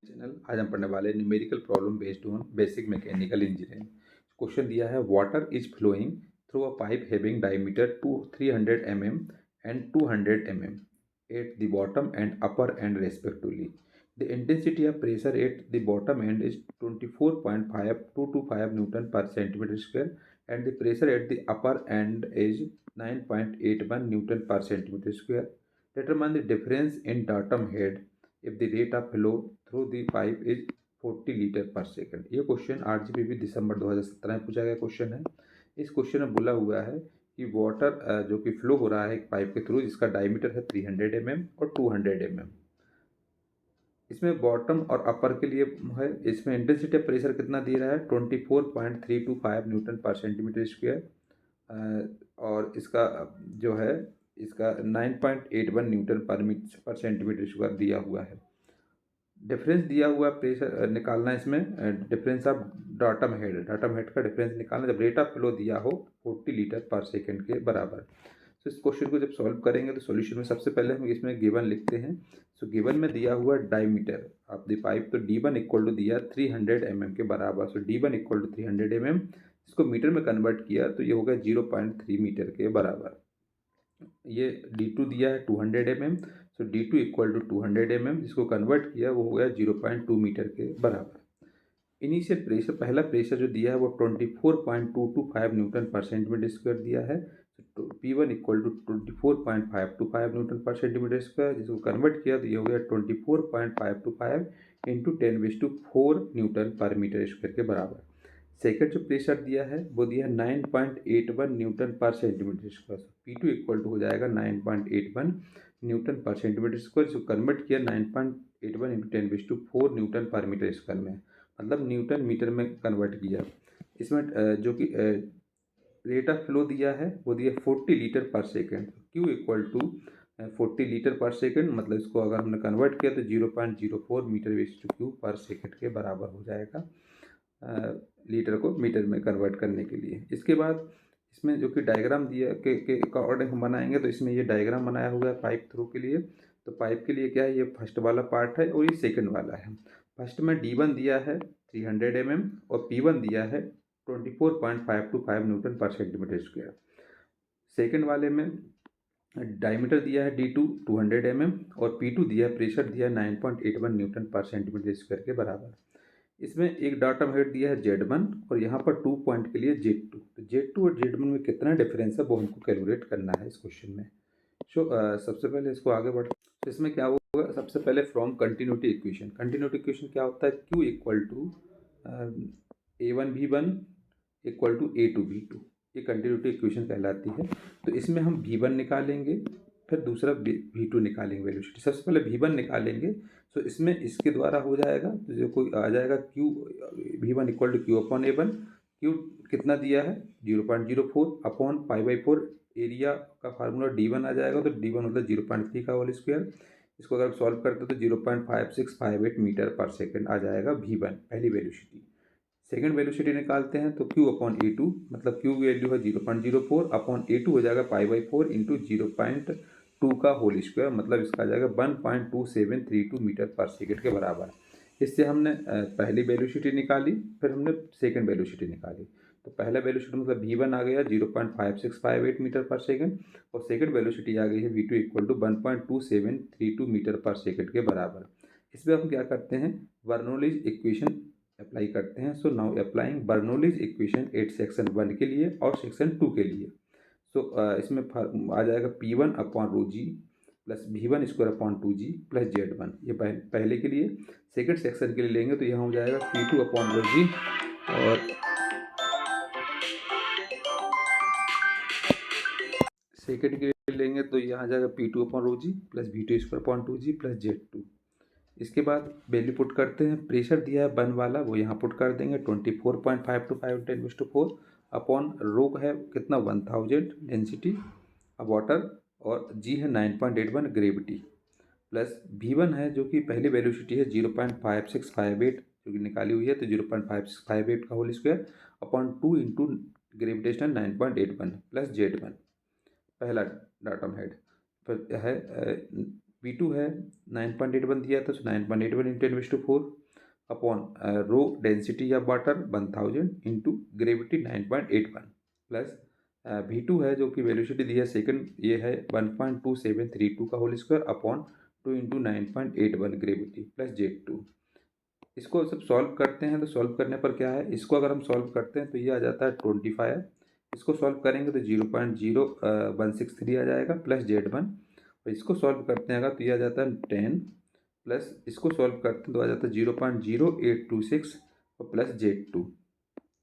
Channel आज हम पढ़ने वाले numerical problem based on basic mechanical engineering. Question दिया है water is flowing through a pipe having diameter 300 mm and 200 mm at the bottom and upper end respectively. The intensity of pressure at the bottom end is 24.5225 newton per centimetre square and the pressure at the upper end is 9.81 newton per centimetre square. Determine the difference in datum head if the rate of flow through the pipe is 40 litre पर second. ये question RGPV दिसंबर 2017 में पूछा गया question है। इस question में बोला हुआ है कि वाटर जो कि फ्लो हो रहा है एक पाइप के थ्रू जिसका डायमीटर है 300 mm और 200 mm। इसमें बॉटम और अपर के लिए है। इसमें इंटेंसिटी ऑफ प्रेशर कितना दे रहा है 24.325 न्यूटन पर सेंटीमीटर स्क्वायर और इसका जो है इसका 9.81 न्यूटन पर सेंटीमीटर स्क्वायर दिया हुआ है। डिफरेंस दिया हुआ प्रेशर निकालना, इसमें डिफरेंस ऑफ डाटम हेड का डिफरेंस निकालना जब रेट ऑफ फ्लो दिया हो 40 लीटर पर सेकंड के बराबर। तो इस क्वेश्चन को जब सॉल्व करेंगे तो सॉल्यूशन में सबसे पहले हम इसमें गिवन लिखते हैं। सो गिवन में दिया हुआ डायमीटर ऑफ द पाइप, तो D1 इक्वल टू दिया 300 mm के बराबर। सो D1 इक्वल टू 300 mm, इसको मीटर में कन्वर्ट किया तो ये हो गया 0.3 मीटर के बराबर। ये D2 दिया है 200 mm, so D2 equal to 200 mm, जिसको कन्वर्ट किया वो हो गया 0.2 मीटर के बराबर। इनिशियल प्रेशर, पहला प्रेशर जो दिया है वो 24.225 न्यूटन पर सेंटीमीटर स्क्वायर दिया है। तो P1 equal to 24.525 Newton per centimetre square, जिसको कन्वर्ट किया तो ये हो गया 24.525 इंटू 10⁴ न्यूटन पर मीटर स्क्वायर के बराबर। सेकंड जो प्रेशर दिया है वो दिया है 9.81 newton per centimetre square. P2 equal to हो जाएगा 9.81 न्यूटन पर सेंटीमीटर स्क्वायर, जो कन्वर्ट किया 9.81 इंटू 10⁴ न्यूटन पर मीटर स्क्वायर में, मतलब न्यूटन मीटर में कन्वर्ट किया। इसमें जो कि रेट ऑफ फ्लो दिया है वो दिया 40 litre per second. Q equal to 40 litre per second, मतलब इसको अगर हमने कन्वर्ट किया तो 0.04 metre raised to cube per second के बराबर हो जाएगा, लीटर को मीटर में कन्वर्ट करने के लिए। इसके बाद इसमें जो कि डायग्राम दिया के अकॉर्डिंग हम बनाएंगे, तो इसमें ये डायग्राम बनाया हुआ है पाइप थ्रू के लिए। तो पाइप के लिए क्या है, ये फर्स्ट वाला पार्ट है और ये सेकंड वाला है। फर्स्ट में D1 दिया है 300 mm और P1 दिया है 24.525 Newton per centimetre square. Second वाले में डायमीटर दिया है D2 200 mm और P2 दिया है, प्रेशर दिया है 9.81 न्यूटन पर सेंटीमीटर स्क्वायर के बराबर। इसमें एक डाटम हेड दिया है Z1 और यहाँ पर 2 पॉइंट के लिए Z2। तो Z2 और Z1 में कितना डिफरेंस है वो हमको कैलकुलेट करना है इस क्वेश्चन में। सबसे पहले इसको आगे बढ़, तो इसमें क्या होगा, सबसे पहले from continuity equation. Continuity equation क्या होता है, Q equal to A1V1 equal to A2V2, ये कंटिन्यूटी इक्वेशन कहलाती है। तो इसमें हम V1 निकालेंगे, फिर दूसरा V2 निकालेंगे वेलोसिटी। सबसे पहले V1 निकालेंगे, तो इसमें इसके द्वारा हो जाएगा, तो जो कोई आ जाएगा Q V1 equal to Q upon A1। Q कितना दिया है 0.04 अपॉन π/4, एरिया का फार्मूला D1 आ जाएगा, तो D1 मतलब 0.3 का होल स्क्वायर। इसको अगर सॉल्व करते तो 0.5658 मीटर पर सेकेंड आ जाएगा V1 पहली वेलोसिटी। सेकंड वेलोसिटी निकालते हैं तो Q अपॉन A2, मतलब Q वैल्यू है 0.04 अपॉन A2 हो जाएगा π/4 इंटू 0.2 का होल स्क्वायर, मतलब इसका आ जाएगा 1.2732 मीटर पर सेकेंड के बराबर। इससे हमने पहली वेलोसिटी निकाली, फिर हमने सेकंड वेलोसिटी निकाली। तो पहला वेलोसिटी मतलब V1 आ गया 0.5658 मीटर पर सेकेंड और सेकंड वेलोसिटी आ गई है V2 इक्वल टू 1.2732 मीटर पर सेकेंड के बराबर। इसमें हम क्या करते हैं, बर्नौलीज इक्वेशन अप्लाई करते हैं। So now applying Bernoulli's equation at section 1 के लिए और सेक्शन 2 के लिए। सो इसमें आ जाएगा P1 upon rho G plus V1 square upon 2G plus Z1, ये पहले के लिए। सेकंड सेक्शन के लिए लेंगे तो यहाँ हो जाएगा P2 अपॉन रो जी, और सेकंड के लिए लेंगे तो यहाँ आ जाएगा P2 upon rho G plus V2 square upon 2G plus Z2। इसके बाद वैल्यू पुट करते हैं। प्रेशर दिया है 1 वाला, वो यहाँ पुट कर देंगे 24.525 10⁴ अपॉन रो है कितना 1000 डेंसिटी वाटर और G है 9.81 ग्रेविटी, प्लस V1 है जो कि पहली वेलोसिटी है 0.5658 जो कि निकाली हुई है, तो 0.5658 का whole square upon 2 into gravitational 9.81 plus Z1 पहला डाटम हेड। फिर है V2 है 9.81 दिया था, तो 9.81 into 10⁴ upon rho density of water 1000 into gravity 9.81 plus V2 है जो कि वेलोसिटी दी है सेकंड, ये है 1.2732 का whole square upon 2 into 9.81 gravity plus Z2। इसको सब सॉल्व करते हैं तो सॉल्व करने पर क्या है, इसको अगर हम सॉल्व करते हैं तो ये आ जाता है 25। इसको सॉल्व करेंगे तो 0.0163 आ जाएगा प्लस Z1। और इसको सॉल्व करते हैं अगर तो ये आ जाता है 10 प्लस इसको सॉल्व करते हैं तो आ जाता है 0.0826 और प्लस Z2।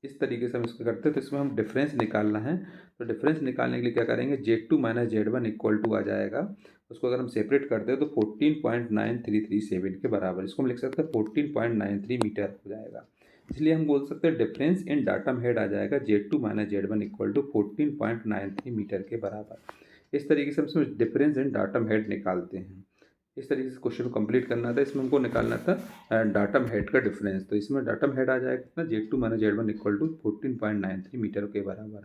इस तरीके से हम इसको करते हैं। तो इसमें हम डिफरेंस निकालना है, तो डिफरेंस निकालने के लिए क्या करेंगे, Z2 minus Z1 equal to आ जाएगा, उसको अगर हम सेपरेट करते हैं तो 14.9337 के बराबर, इसको हम लिख सकते हैं 14.93 मीटर हो जाएगा। इसलिए हम बोल सकते हैं डिफरेंस इन डाटम हेड आ जाएगा Z2 minus Z1 equal to 14.93 metre के बराबर। इस तरीके से हम इसमें डिफरेंस इन डाटम हेड निकालते हैं। इस तरीके से क्वेश्चन को कंप्लीट करना था। इसमें हमको निकालना था डाटम हेड का डिफरेंस, तो इसमें डाटम हेड आ जाएगा कितना, Z2 minus Z1 equal to 14.93 metre के बराबर।